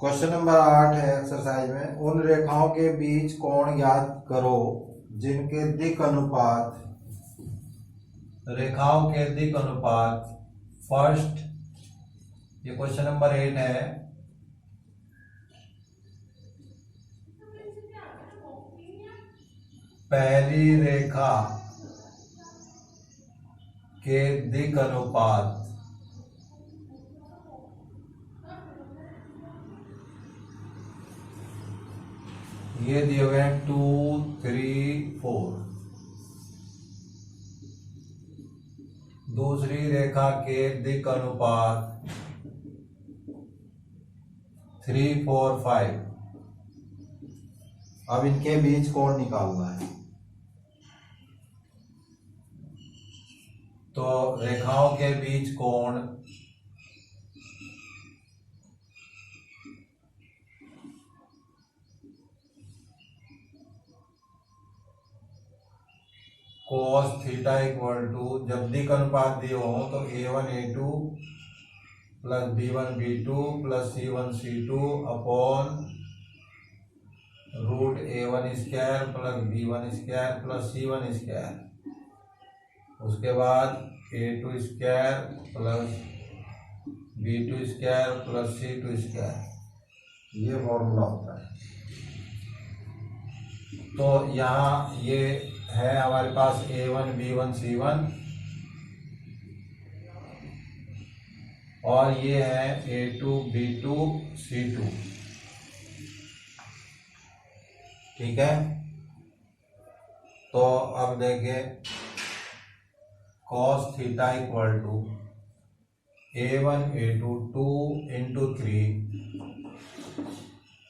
Question number 8 है exercise में, उन रेखाओं के बीच कोण ज्ञात करो जिनके दिक् अनुपात फर्स्ट, ये क्वेश्चन नंबर 8 है। पहली रेखा के दिक् अनुपात ये दिए हुए हैं 2, 3, 4। दूसरी रेखा के दिक् अनुपात 3, 4, 5। अब इनके बीच कोण निकालना है। तो रेखाओं के बीच कोण cos थीटा इक्वल टू, जब दिक् अनुपात दिए हो तो a1 a2 plus b1 b2 plus c1 c2 upon root a1 square plus b1 square plus c1 square, उसके बाद a2 square plus b2 square plus c2 square, ये फॉर्मूला होता है। तो यहाँ ये है हमारे पास a1 b1 c1 और ये है a2 b2 c2, ठीक है। तो अब देखिए cos theta equal to a1 a2 2 into 3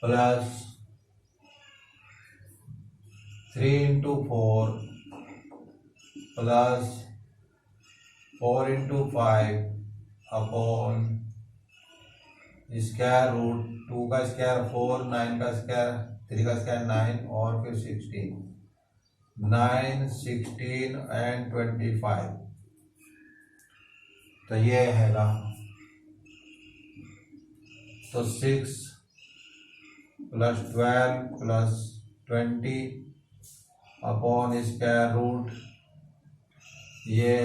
plus 3 into 4 plus 4 into 5 upon square root 2 का स्क्वायर 4, 9 का स्क्वायर 3 का स्क्वायर 9 और फिर 16, 9, 16 एंड 25। तो ये हैगा, तो 6 plus 12 plus 20 upon square root ये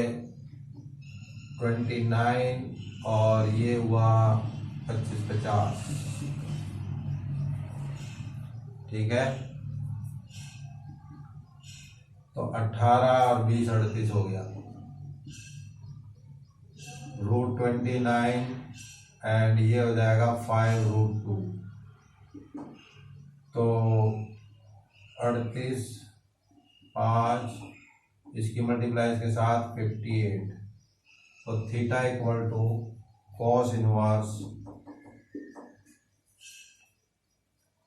29 और ये हुआ 25 50, ठीक है। तो 18 और 20 38 हो गया, रूट 29 एंड ये हो जाएगा 5 रूट 2। तो 38 5, इसकी मल्टीप्लाई इसके साथ 58। तो theta equal to cos inverse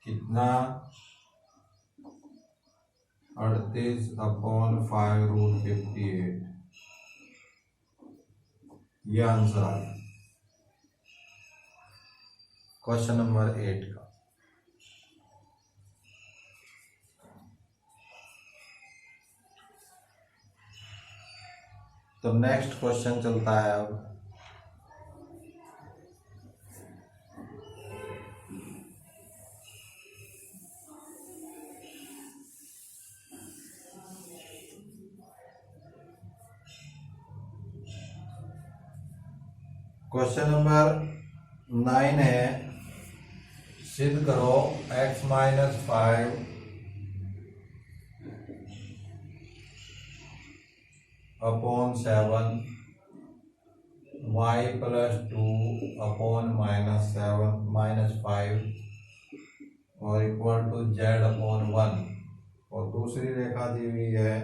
कितना 38 अपॉन 5 रूट 58, ये आंसर आ गया क्वेश्चन नंबर 8 का। तो नेक्स्ट क्वेश्चन चलता है अब। क्वेश्चन नंबर 9 है, सिद्ध करो x minus 5 upon 7 y plus 2 upon minus 7 minus 5 और इक्वल टू z अपॉन 1। और दूसरी रेखा दी हुई है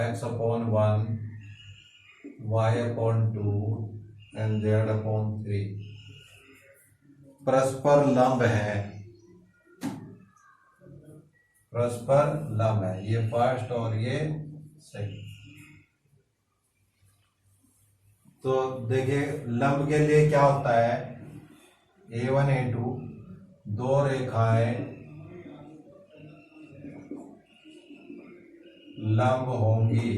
x upon 1 y upon 2 and z upon 3। परस्पर लंब है, परस्पर लंब है, ये फर्स्ट और ये सेकंड। तो देखिए लंब के लिए क्या होता है, a1 a2 दो रेखाएं लंब होंगी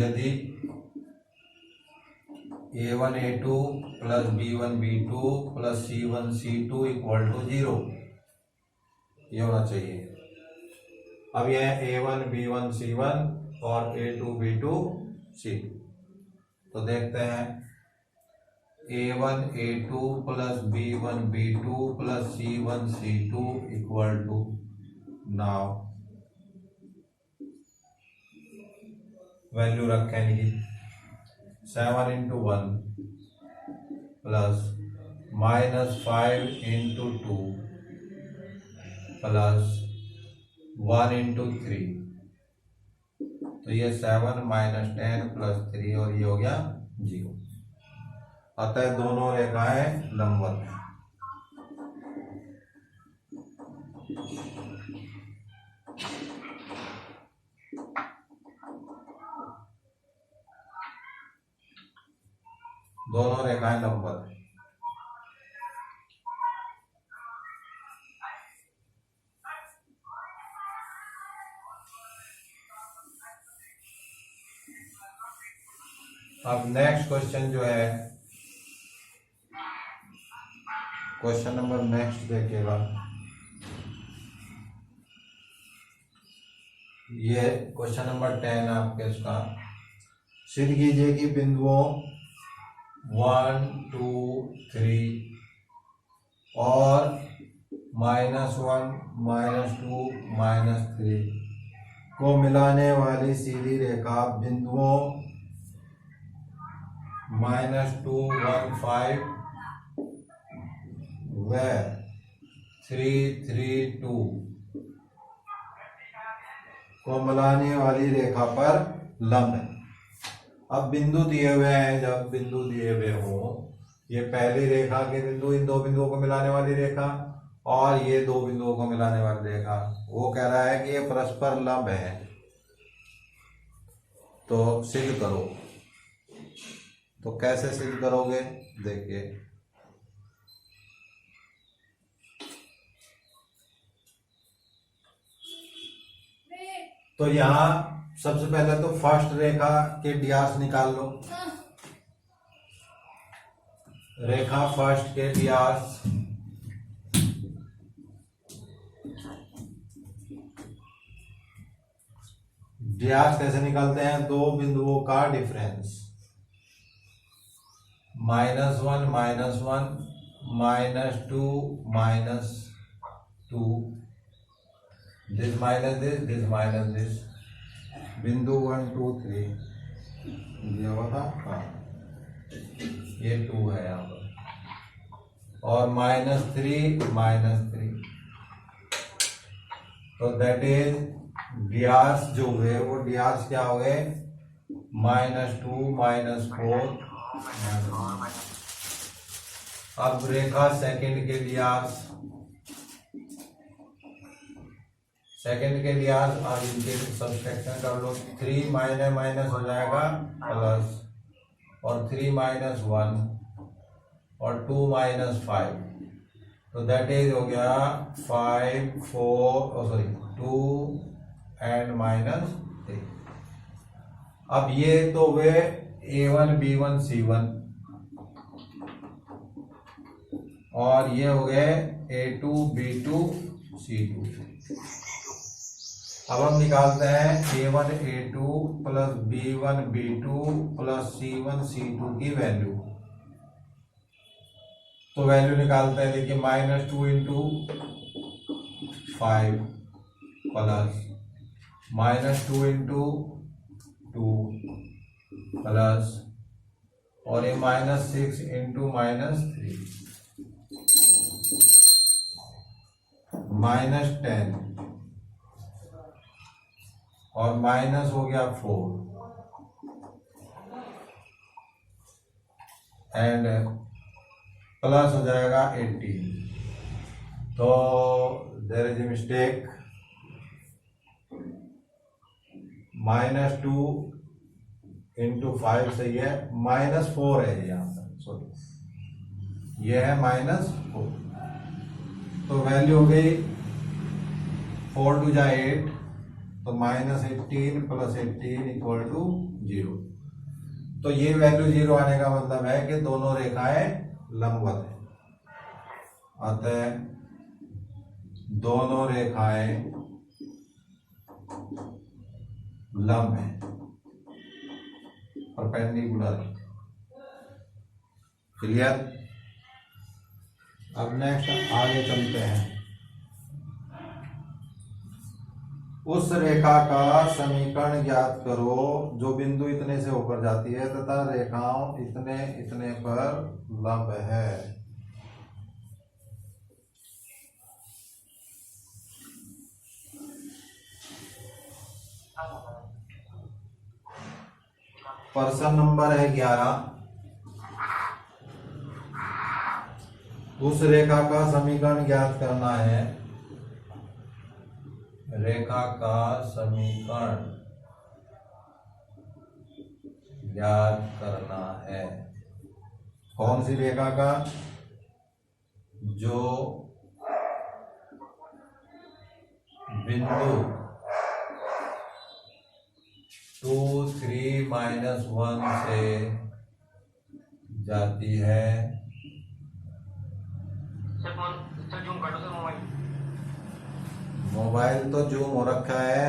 यदि A1 A2 plus B1 B2 plus C1 C2 equal to 0, ये होना चाहिए। अब यह है A1 B1 C1 और A2 B2 C2। तो देखते हैं A1 A2 plus B1 B2 plus C1 C2 equal to, now value रखेंगे 7 into 1 plus -5 into 2 plus 1 into 3, तो ये 7 माइनस 10 प्लस 3 और ये हो गया 0। अतः दोनों रेखाएं लंबवत हैं। दोनों रेखाएं लंबवत हैं। अब नेक्स्ट क्वेश्चन जो है, क्वेश्चन नंबर नेक्स्ट देखिएगा। ये क्वेश्चन नंबर 10 आपके इसका। सिद्ध कीजिए कि बिंदुओं 1 2 3 और -1 -2 -3 को मिलाने वाली सीधी रेखा बिंदुओं -2 1 5 व 3 3 2 को मिलाने वाली रेखा पर लंब है। अब बिंदु दिए हुए हैं, जब बिंदु दिए हुए हो, ये पहली रेखा के बिंदु, इन दो बिंदुओं को मिलाने वाली रेखा और ये दो बिंदुओं को मिलाने वाली रेखा, वो कह रहा है कि ये परस्पर लंब है, तो सिद्ध करो। तो कैसे सिद्ध करोगे, देखिए। तो यहां सबसे पहले तो फर्स्ट रेखा के ड्यास निकाल लो। रेखा फर्स्ट के ड्यास, ड्यास कैसे निकालते हैं, दो बिंदुओं का difference, -1 -1 -2 -2, this minus this minus this, बिंदु 1 2 3 दिया हुआ था, हाँ ये 2 है यहाँ पर, और -3 -3, तो दैट इज ड्यास जो हुए वो ड्यास क्या हो गए, -2 -4। अब रेखा सेकंड के ड्यास, सेकंड के ड्यास, अब इनके सब्सट्रैक्शन कर लो, 3 माइनस माइनस हो जाएगा प्लस, और 3 - 1 और 2 - 5, तो दैट इज हो गया 5 4 सॉरी 2 एंड -3। अब ये तो वे A1 B1 C1 और ये हो गए A2 B2 C2। अब हम निकालते हैं A1 A2 plus B1 B2 plus C1 C2 की वैल्यू। तो वैल्यू निकालते हैं, देखिए -2 इंटू 5 प्लस -2 इंटू 2 प्लस, और ये -6 इंटू -3 -10, और माइनस हो गया 4 एंड प्लस हो जाएगा 18। तो there is a mistake, -2 into 5 सही है, -4 है यहाँ पर, सॉरी ये है -4। तो वैल्यू हो गई 4 2 जा 8, तो -18 प्लस 18 इक्वल टू 0। तो ये वैल्यू 0 आने का मतलब है कि दोनों रेखाएं लंबवत है, अतः दोनों रेखाएं लंब है, परपेंडिकुलर। क्लियर। अब नेक्स्ट आगे चलते हैं। उस रेखा का समीकरण ज्ञात करो जो बिंदु इतने से होकर जाती है तथा रेखाओं इतने इतने पर लंब है। प्रश्न नंबर है 11। उस रेखा का समीकरण ज्ञात करना है। रेखा का समीकरण ज्ञात करना है। कौन सी रेखा का? जो बिंदु 2, 3, -1 से जाती है। मोबाइल तो जूम हो रखा है।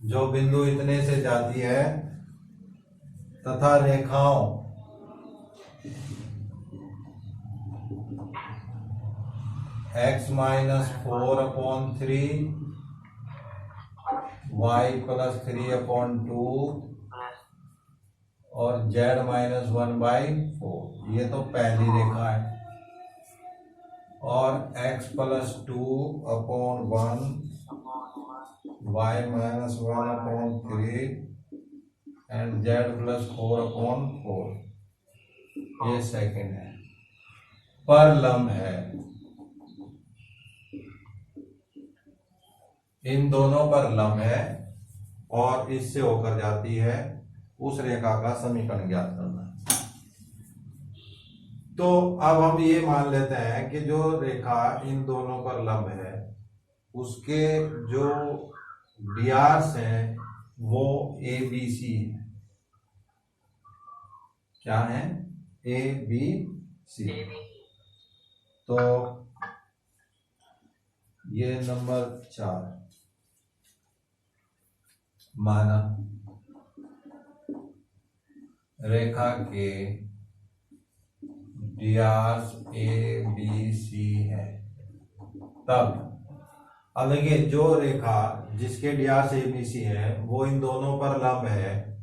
जो बिंदु इतने से जाती है तथा रेखाओं x-4/3 y+3/2 और z-1/4, ये तो पहली रेखा है। और x+2/1 y-1/3 एंड z+4/4, ये सेकंड है। पर लंब है। इन दोनों पर लंब है और इससे होकर जाती है। उस रेखा का समीकरण ज्ञात करना है। तो अब हम ये मान लेते हैं कि जो रेखा इन दोनों पर लंब है उसके जो डियार्स हैं वो ए बी सी है। क्या है? A B C. तो ये नंबर 4 माना रेखा के डियार्स ए बी सी है। तब अब देखिए, जो रेखा जिसके डियार्स ए बी सी है वो इन दोनों पर लंब है,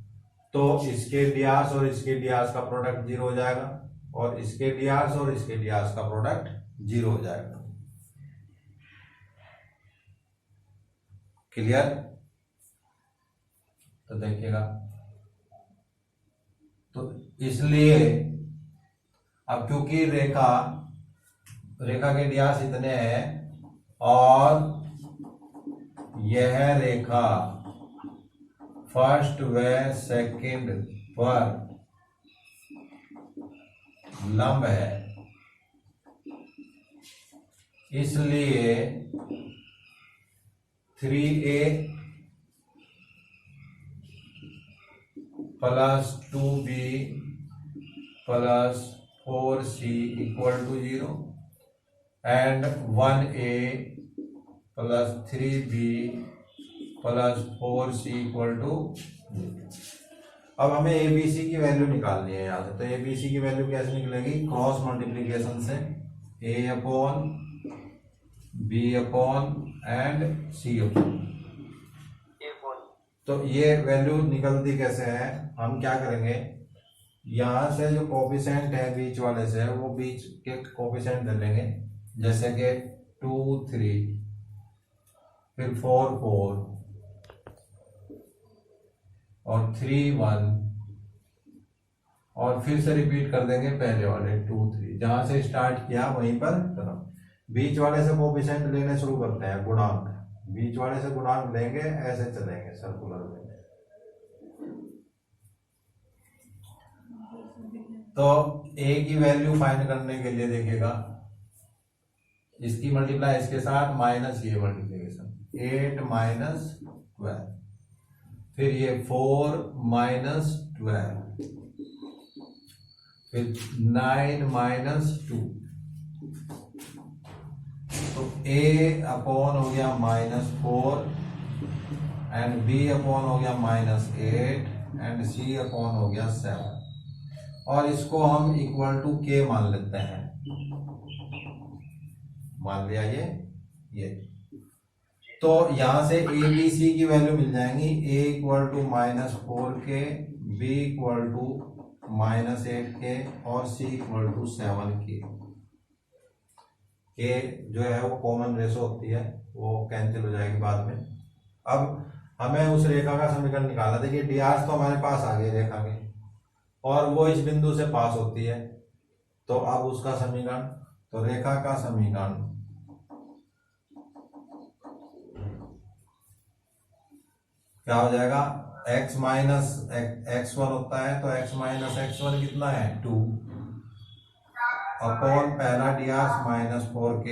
तो इसके डियार्स और इसके डियार्स का प्रोडक्ट 0 हो जाएगा और इसके डियार्स और इसके डियार्स का प्रोडक्ट 0 हो जाएगा। क्लियर? तो देखिएगा, तो इसलिए अब क्योंकि रेखा के डियार्स इतने हैं और यह रेखा फर्स्ट व सेकंड पर लंब है, इसलिए 3a + 2b + 4c = 0 and 1a + 3b + 4c = 0। अब हमें ABC की वैल्यू निकालनी है यहाँ से। तो ABC की वैल्यू कैसे निकलेगी? क्रॉस मल्टीप्लीकेशन से A/B/C/। तो ये वैल्यू निकलती कैसे है? हम क्या करेंगे, यहाँ से जो कोफिशिएंट है बीच वाले से, वो बीच के कोफिशिएंट ले लेंगे। जैसे कि 2, 3, फिर 4, 4 और 3, 1 और फिर से रिपीट कर देंगे पहले वाले 2, 3। जहां से स्टार्ट किया वहीं पर खत्म। बीच वाले से कोफिशिएंट लेने शुरू करते हैं, गुणांक। बीच वाले से गुणांक लेंगे, ऐसे चलेंगे सर्कुलर में। तो a की वैल्यू फाइंड करने के लिए देखिएगा, इसकी मल्टीप्लाई इसके साथ माइनस ये मल्टीप्लीकेशन 8 माइनस 12, फिर ये 4 माइनस 12, फिर 9 माइनस 2, तो a अपॉन हो गया -4 एंड b अपॉन हो गया -8 एंड c अपॉन हो गया 7, और इसको हम इक्वल टू k मान लेते हैं। मान लिया ये तो यहां से a b c की वैल्यू मिल जाएंगी। a equal to -4k, b equal to -8k और c equal to 7k। k जो है वो कॉमन रेशो होती है, वो कैंसिल हो जाएगी बाद में। अब हमें उस रेखा का समीकरण निकालना। देखिए ds तो हमारे पास आ गई रेखा के, और वो इस बिंदु से पास होती है, तो अब उसका समीकरण, तो रेखा का समीकरण क्या हो जाएगा, x माइनस x1 होता है, तो x माइनस x1 कितना है 2 अपॉन पहला ds -4k,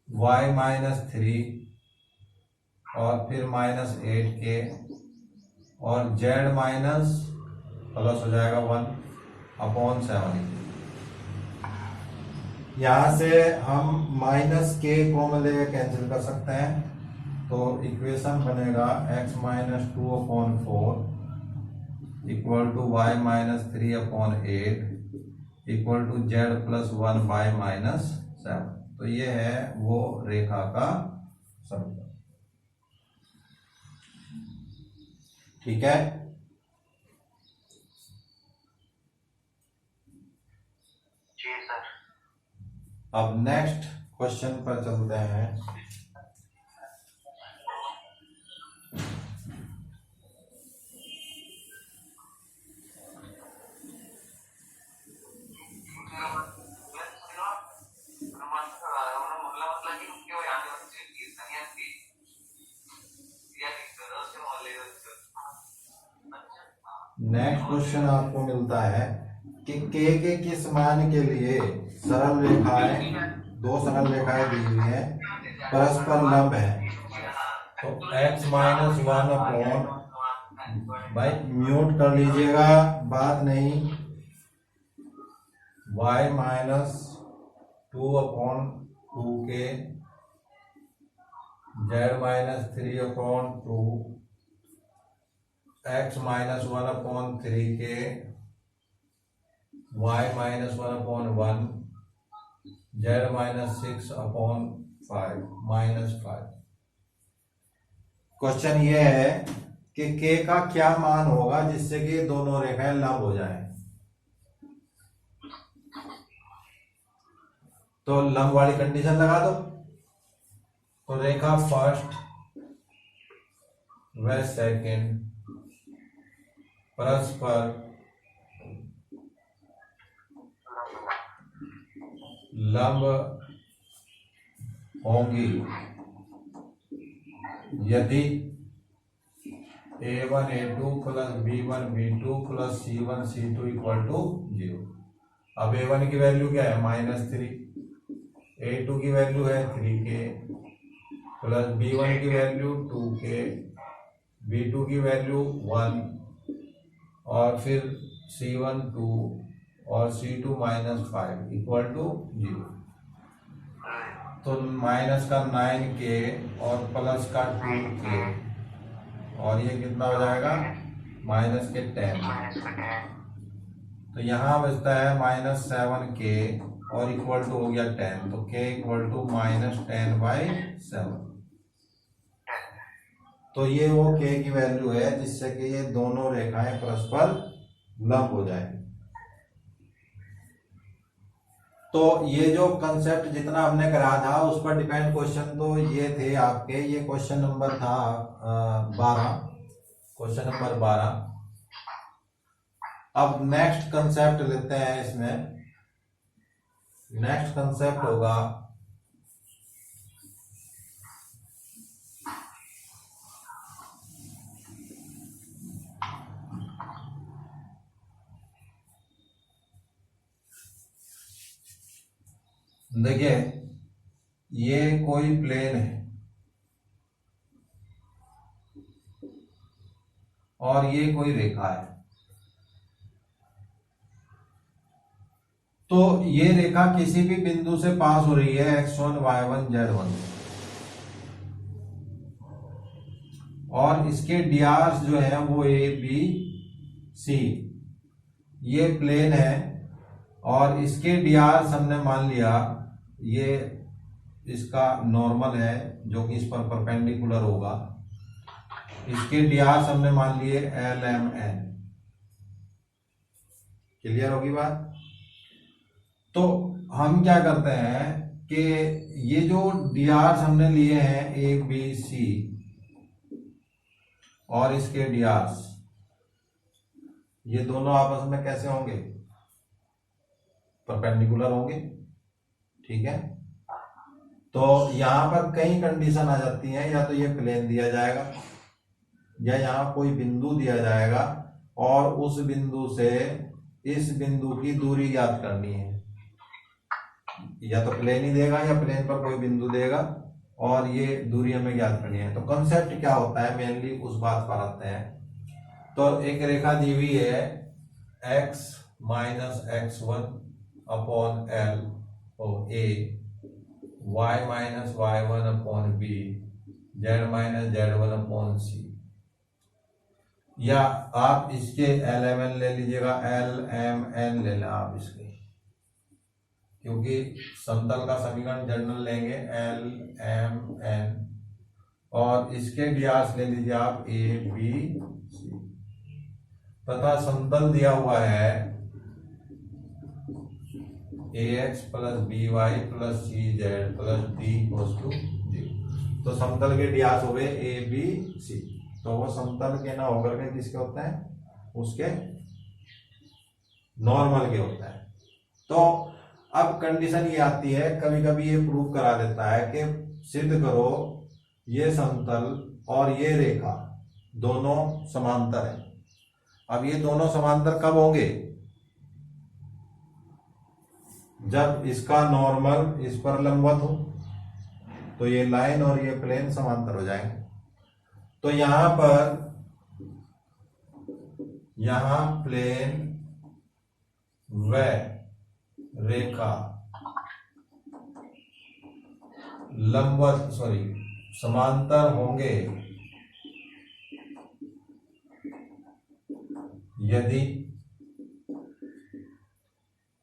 y -3 और फिर -8k और z माइनस प्लस हो जाएगा 1 अपॉन 7। यहां से हम -k कॉमन लेकर कैंसिल कर सकते हैं, तो इक्वेशन बनेगा x -2 अपॉन 4 इक्वल टू y -3 अपॉन 8 equal to z plus 1 by -7। तो ये है वो रेखा का समीकरण। ठीक है, जी सर। अब नेक्स्ट क्वेश्चन पर चलते हैं। नेक्स्ट क्वेश्चन आपको मिलता है कि k के किस मान के लिए सरल रेखाएं, दो सरल रेखाएं दी हुई हैं, परस्पर लंब है। तो x -1 अपॉन, भाई म्यूट कर लीजिएगा, बात नहीं, y -2 upon 2k, z -3 upon 2, x -1 upon 3k, y -1 upon 1, z -6 upon 5 -5। Question ये है कि k का क्या मान होगा जिससे कि दोनों रेखाएं लंब हो जाएं। तो लंब वाली कंडीशन लगा दो, तो रेखा फर्स्ट व सेकंड परस्पर लंब होंगी यदि a1 a2 plus b1 b2 plus c1 c2 equal to 0। अब a1 की वैल्यू क्या है -3, a2 की वैल्यू है 3k प्लस b1 की वैल्यू 2k, b2 की वैल्यू 1 और फिर c1 2 और c2 -5 इक्वल टू 0। तो माइनस का 9k और प्लस का 2k, और ये कितना हो जाएगा माइनस के 10। तो यहाँ बचता है -7k और इक्वल टू हो गया 10, तो k इक्वल टू -10/7। तो ये वो k की वैल्यू है जिससे कि ये दोनों रेखाएं परस्पर लंब हो जाए। तो ये जो कंसेप्ट जितना हमने करा था उस पर डिपेंड क्वेश्चन तो ये थे आपके, ये क्वेश्चन नंबर था 12, क्वेश्चन नंबर 12। अब नेक्स्ट कंसेप्ट लेते हैं। इसमें नेक्स्ट कंसेप्ट होगा देखिए ये कोई प्लेन है और ये कोई रेखा है, तो ये रेखा किसी भी बिंदु से पास हो रही है x1 y1 z1, और इसके डियार्स जो है वो a b c, ये प्लेन है और इसके डियार्स हमने मान लिया ये इसका नॉर्मल है जो कि इस पर परपेंडिकुलर होगा, इसके डियार्स हमने मान लिए l m n। क्लियर होगी बात? तो हम क्या करते हैं कि ये जो डियार्स हमने लिए हैं ए बी सी और इसके डियार्स, ये दोनों आपस में कैसे होंगे? परपेंडिकुलर होंगे। ठीक है, तो यहां पर कई कंडीशन आ जाती हैं, या तो ये प्लेन दिया जाएगा या यहां कोई बिंदु दिया जाएगा और उस बिंदु से इस बिंदु की दूरी ज्ञात करनी है, या तो प्लेन ही देगा या प्लेन पर कोई बिंदु देगा और ये दूरी हमें ज्ञात करनी है। तो कॉन्सेप्ट क्या होता है, मेनली उस बात पर आते हैं। तो एक रेखा दी हुई है x minus x1 upon l और a, y minus y1 upon b, z minus z1 upon c, या आप इसके LMN ले लीजिएगा, LMN ले लें आप इसके, क्योंकि समतल का समीकरण जनरल लेंगे LMN, और इसके डियार्स ले लीजिए आप A B C, तथा समतल दिया हुआ है AX plus BY plus CZ plus D equals to 0। तो समतल के डियार्स हो गए A B C, तो वो समतल के ना होकर के किसके होते हैं? उसके नॉर्मल के होता है। तो अब कंडीशन ये आती है, कभी कभी ये प्रूव करा देता है कि सिद्ध करो ये समतल और ये रेखा दोनों समांतर है। अब ये दोनों समांतर कब होंगे? जब इसका नॉर्मल इस पर लंबवत हो, तो ये लाइन और ये प्लेन समांतर हो जाएंगे। तो यहां प्लेन व रेखा समांतर होंगे यदि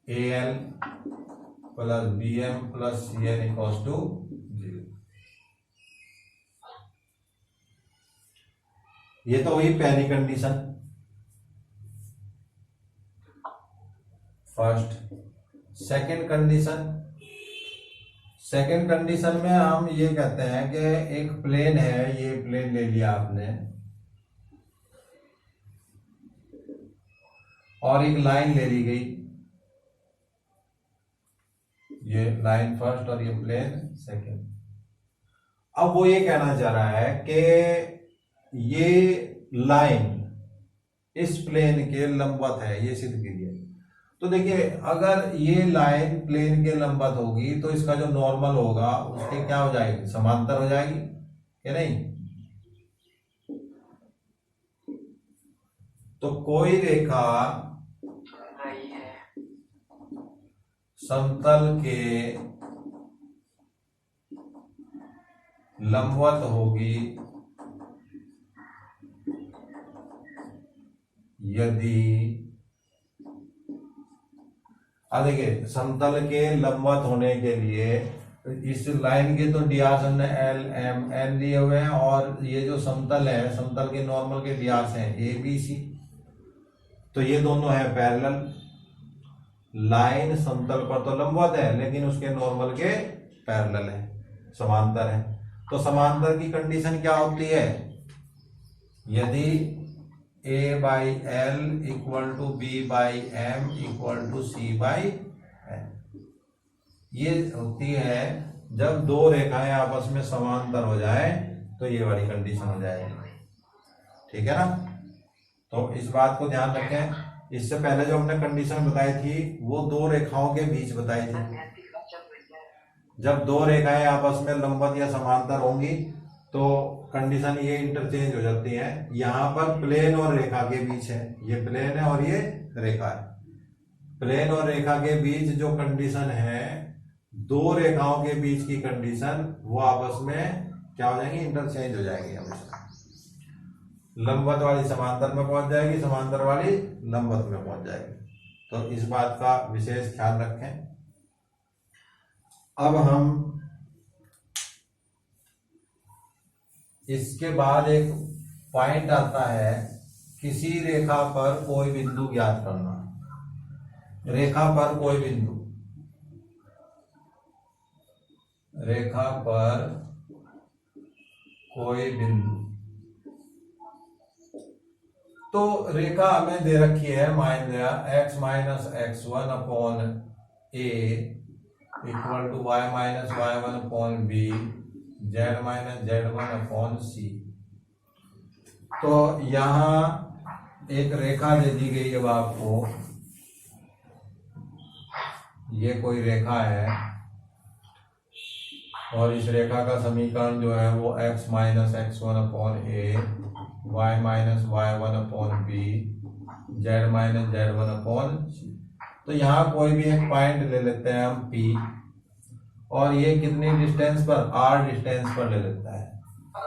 AL plus BM plus CN equals to 0। ये तो हुई पहली कंडीशन, फर्स्ट। सेकंड कंडीशन में हम ये कहते हैं कि एक प्लेन है, ये प्लेन ले लिया आपने और एक लाइन ले ली गई, ये लाइन फर्स्ट और ये प्लेन सेकंड। अब वो ये कहना चाह रहा है कि ये लाइन इस प्लेन के लंबवत है, ये सिद्ध कीजिए। तो देखिए, अगर ये लाइन प्लेन के लंबवत होगी तो इसका जो नॉर्मल होगा उसके क्या हो जाएगी? समांतर हो जाएगी कि नहीं? तो कोई रेखा समतल के लंबवत होगी यदि, अब देखिए, समतल के लंबवत होने के लिए इस लाइन के तो डियार्स हमने L M N लिए हुए हैं, और ये जो समतल है, समतल के नॉर्मल के डियार्स हैं A B C, तो ये दोनों है पैरेलल। लाइन समतल पर तो लंबवत है लेकिन उसके नॉर्मल के पैरेलल है, समांतर है। तो समांतर की कंडीशन क्या होती है? यदि A by L equal to B by M equal to C by N, ये होती है जब दो रेखाएं आपस में समांतर हो जाए तो ये वाली कंडीशन हो जाएगी। ठीक है ना? तो इस बात को ध्यान रखें। इससे पहले जो हमने कंडीशन बताई थी वो दो रेखाओं के बीच बताई थी। जब दो रेखाएं आपस में लंबवत या समांतर होंगी तो कंडीशन ये इंटरचेंज हो जाती है। यहां पर प्लेन और रेखा के बीच है, ये प्लेन है और ये रेखा है। प्लेन और रेखा के बीच जो कंडीशन है, दो रेखाओं के बीच की कंडीशन, वो आपस में क्या हो जाएंगी, इंटरचेंज हो जाएगी। हमेशा लंबवत वाली समांतर में पहुंच जाएगी, समांतर वाली लंबवत में पहुंच जाएगी। तो इस बात का विशेष ख्याल रखें। अब हम इसके बाद एक पॉइंट आता है, किसी रेखा पर कोई बिंदु ज्ञात करना। रेखा पर कोई बिंदु, रेखा पर कोई बिंदु। तो रेखा हमें दे रखी है, मान लिया x minus x1 upon a equal to y minus y1 upon b, z minus z1 upon c। तो यहां एक रेखा दे दी गई है आपको, ये कोई रेखा है और इस रेखा का समीकरण जो है वो x minus x1 upon a, y minus y1 upon b, z minus z1 upon c। तो यहाँ कोई भी एक पॉइंट ले लेते हैं हम P, और ये कितनी डिस्टेंस पर, r डिस्टेंस पर ले लेता है,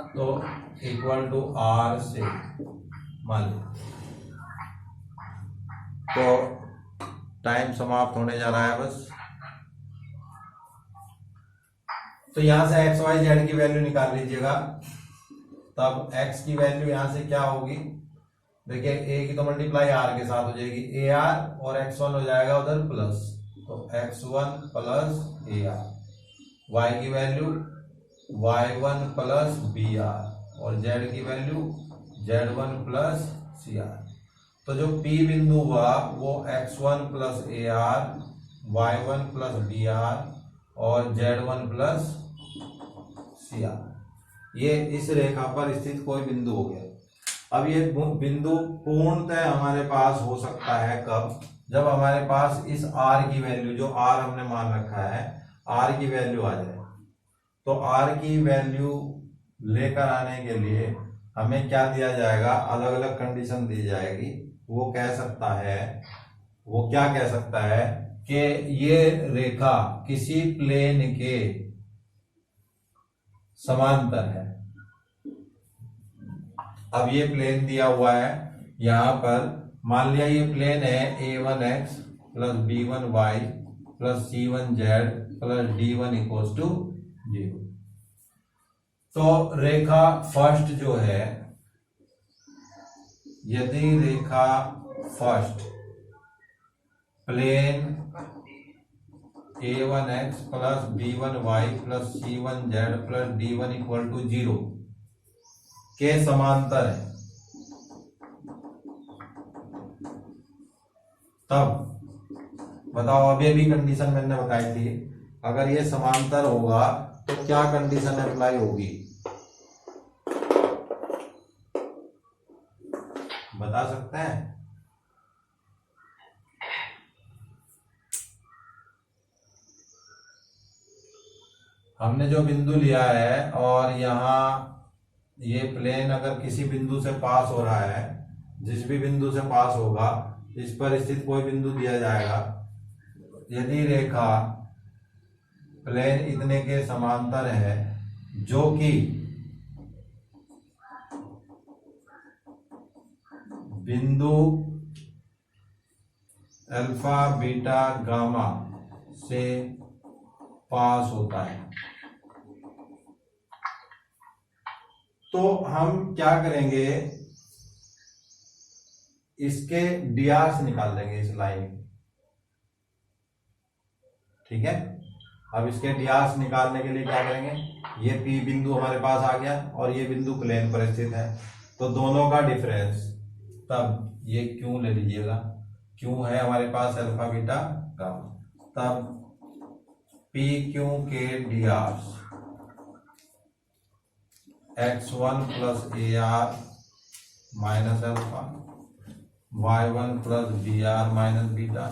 तो इक्वल टू r से मान लो। तो टाइम समाप्त होने जा रहा है बस। तो यहां से एक्स वाई जेड की वैल्यू निकाल लीजिएगा। तब x की वैल्यू यहां से क्या होगी, देखिए a की तो मल्टीप्लाई r के साथ हो जाएगी, ar, और x1 हो जाएगा उधर प्लस, तो x1 प्लस ar। y की वैल्यू y1 प्लस br, और z की वैल्यू z1 प्लस cr। तो जो p बिंदु हुआ वो x1 plus ar, y1 plus br और z1 प्लस cr, ये इस रेखा पर स्थित कोई बिंदु हो गया। अब ये बिंदु पूर्णतः हमारे पास हो सकता है कब, जब हमारे पास इस r की वैल्यू, जो r हमने मान रखा है, r की वैल्यू आ जाए। तो r की वैल्यू लेकर आने के लिए हमें क्या दिया जाएगा, अलग अलग कंडीशन दी जाएगी। वो कह सकता है, वो क्या कह सकता है कि ये रेखा किसी प्लेन के समांतर है। अब ये प्लेन दिया हुआ है, यहां पर मान लिया ये प्लेन है a1x plus b1y plus c1z plus d1 equals to 0। तो रेखा फर्स्ट जो है, यदि रेखा first plane a1x plus b1y plus c1z plus d1 equal to 0 के समांतर है, तब बताओ, अभी भी कंडीशन मैंने बताई थी, अगर ये समांतर होगा तो क्या कंडीशन अप्लाई होगी, बता सकते हैं? हमने जो बिंदु लिया है और यहाँ ये प्लेन अगर किसी बिंदु से पास हो रहा है, जिस भी बिंदु से पास होगा, इस पर स्थित कोई बिंदु दिया जाएगा। यदि रेखा प्लेन इतने के समांतर है, जो कि बिंदु अल्फा बीटा गामा से पास होता है, तो हम क्या करेंगे, इसके डियार्स निकाल देंगे इस लाइन के। ठीक है, अब इसके डियार्स निकालने के लिए क्या करेंगे, ये P बिंदु हमारे पास आ गया और ये बिंदु प्लेन पर स्थित है, तो दोनों का डिफरेंस, तब ये Q ले लीजिएगा, Q है हमारे पास अल्फा बीटा गामा, तब PQ के डियार्स x1 plus AR minus alpha, y1 plus BR minus beta,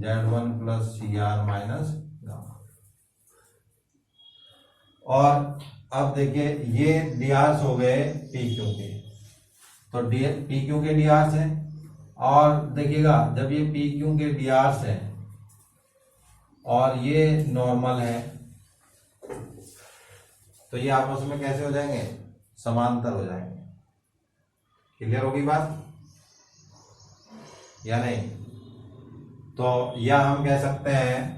z1 plus CR minus gamma. और अब देखिए ये डीआरस हो गए पी क्यू के, तो पी क्यू के डीआरस है, और देखिएगा जब ये पी क्यू के डीआरस है और ये नॉर्मल है तो ये आपस में कैसे हो जाएंगे, समांतर हो जाएंगे। क्लियर होगी बात या नहीं? तो या हम कह सकते हैं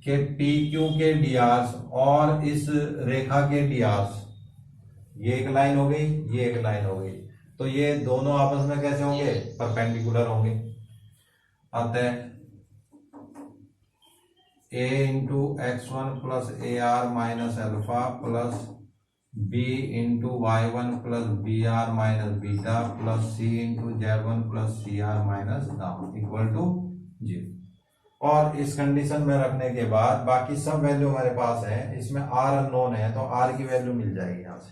कि पी क्यू के डीआरस और इस रेखा के डीआरस, ये एक लाइन हो गई, ये एक लाइन हो गई, तो ये दोनों आपस में कैसे होंगे, परपेंडिकुलर होंगे। अतः a into x one plus a r minus alpha plus b into y one plus b r minus beta plus c into z one plus c r minus gamma equal to 0। और इस condition में रखने के बाद बाकी सब value हमारे पास है, इसमें r अननोन है तो r की वैल्यू मिल जाएगी यहाँ से,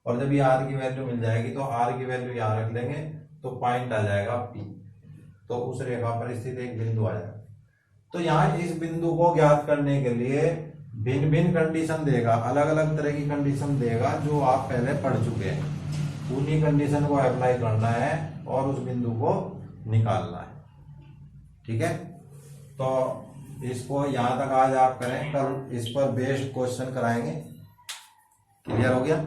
और जब ये r की वैल्यू मिल जाएगी तो r की वैल्यू यहाँ रख लेंगे तो पॉइंट आ जाएगा p, तो उस रेखा पर स्थित एक बिंदु आ जाएगा। तो यहाँ इस बिंदु को ज्ञात करने के लिए भिन्न भिन्न कंडीशन देगा, अलग अलग तरह की कंडीशन देगा जो आप पहले पढ़ चुके हैं, उन्हीं कंडीशन को अप्लाई करना है और उस बिंदु को निकालना है। ठीक है, तो इसको यहाँ तक आज आप करें, कल इस पर बेस्ड क्वेश्चन कराएंगे। क्लियर हो गया?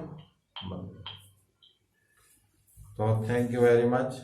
तो थैंक यू वेरी मच।